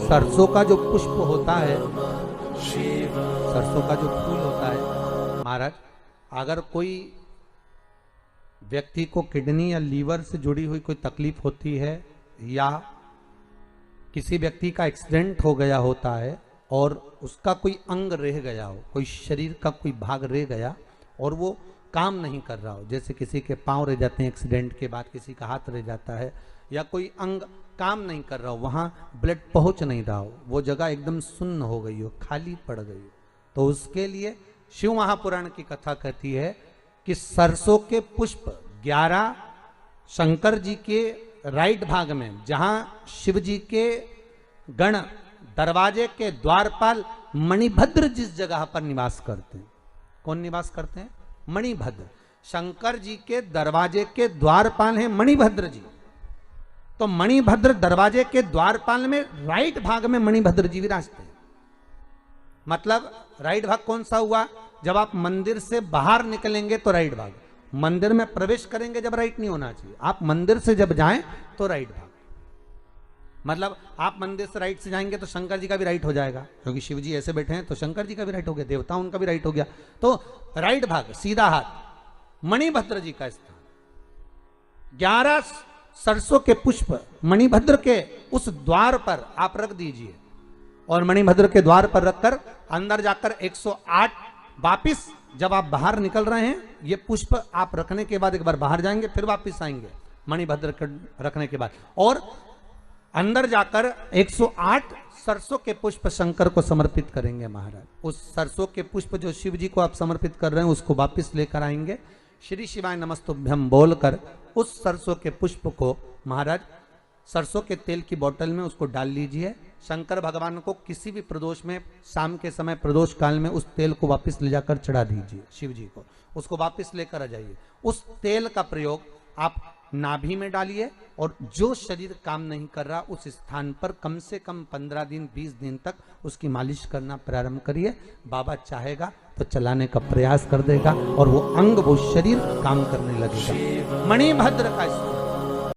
सरसों का जो पुष्प होता है, सरसों का जो फूल होता है महाराज, अगर कोई व्यक्ति को किडनी या लीवर से जुड़ी हुई कोई तकलीफ होती है, या किसी व्यक्ति का एक्सीडेंट हो गया होता है और उसका कोई अंग रह गया हो, कोई शरीर का कोई भाग रह गया और वो काम नहीं कर रहा हो, जैसे किसी के पांव रह जाते हैं एक्सीडेंट के बाद, किसी का हाथ रह जाता है, या कोई अंग काम नहीं कर रहा हो, वहां ब्लड पहुंच नहीं रहा हो, वो जगह एकदम सुन्न हो गई हो, खाली पड़ गई हो, तो उसके लिए शिव महापुराण की कथा कहती है कि सरसों के पुष्प 11 शंकर जी के राइट भाग में, जहां शिव जी के गण दरवाजे के द्वारपाल मणिभद्र जिस जगह पर निवास करते हैं, कौन निवास करते हैं? मणिभद्र। शंकर जी के दरवाजे के द्वारपाल हैं मणिभद्र जी। तो मणिभद्र दरवाजे के द्वारपाल में राइट भाग में मणिभद्र जी विराजते हैं। मतलब राइट भाग कौन सा हुआ? जब आप मंदिर से बाहर निकलेंगे तो राइट भाग, मंदिर में प्रवेश करेंगे जब राइट नहीं होना चाहिए, आप मंदिर से जब जाएं तो राइट भाग। मतलब आप मंदिर से राइट से जाएंगे तो शंकर जी का भी राइट हो जाएगा, क्योंकि शिव जी ऐसे बैठे हैं तो शंकर जी का भी राइट हो गया, देवता उनका भी राइट हो गया, तो राइट भाग सीधा हाथ मणिभद्र जी का स्थान। 11 सरसों के पुष्प मणिभद्र के उस द्वार पर आप रख दीजिए, और मणिभद्र के द्वार पर रखकर अंदर जाकर 108 वापिस जब आप बाहर निकल रहे हैं, ये पुष्प आप रखने के बाद एक बार बाहर जाएंगे, फिर वापिस आएंगे मणिभद्र के रखने के बाद, और अंदर जाकर 108 सरसों के पुष्प शंकर को समर्पित करेंगे महाराज। उस सरसों के पुष्प जो शिव जी को आप समर्पित कर रहे हैं उसको वापिस लेकर आएंगे, श्री शिवाय नमस्तुभ्यम बोलकर उस सरसों के पुष्प को महाराज सरसों के तेल की बोतल में उसको डाल लीजिए। शंकर भगवान को किसी भी प्रदोष में, शाम के समय प्रदोष काल में उस तेल को वापस ले जाकर चढ़ा दीजिए शिव जी को, उसको वापस लेकर आ जाइए। उस तेल का प्रयोग आप नाभि में डालिए, और जो शरीर काम नहीं कर रहा उस स्थान पर कम से कम 15 दिन 20 दिन तक उसकी मालिश करना प्रारंभ करिए। बाबा चाहेगा तो चलाने का प्रयास कर देगा और वो अंग, वो शरीर काम करने लगेगा। मणिभद्र का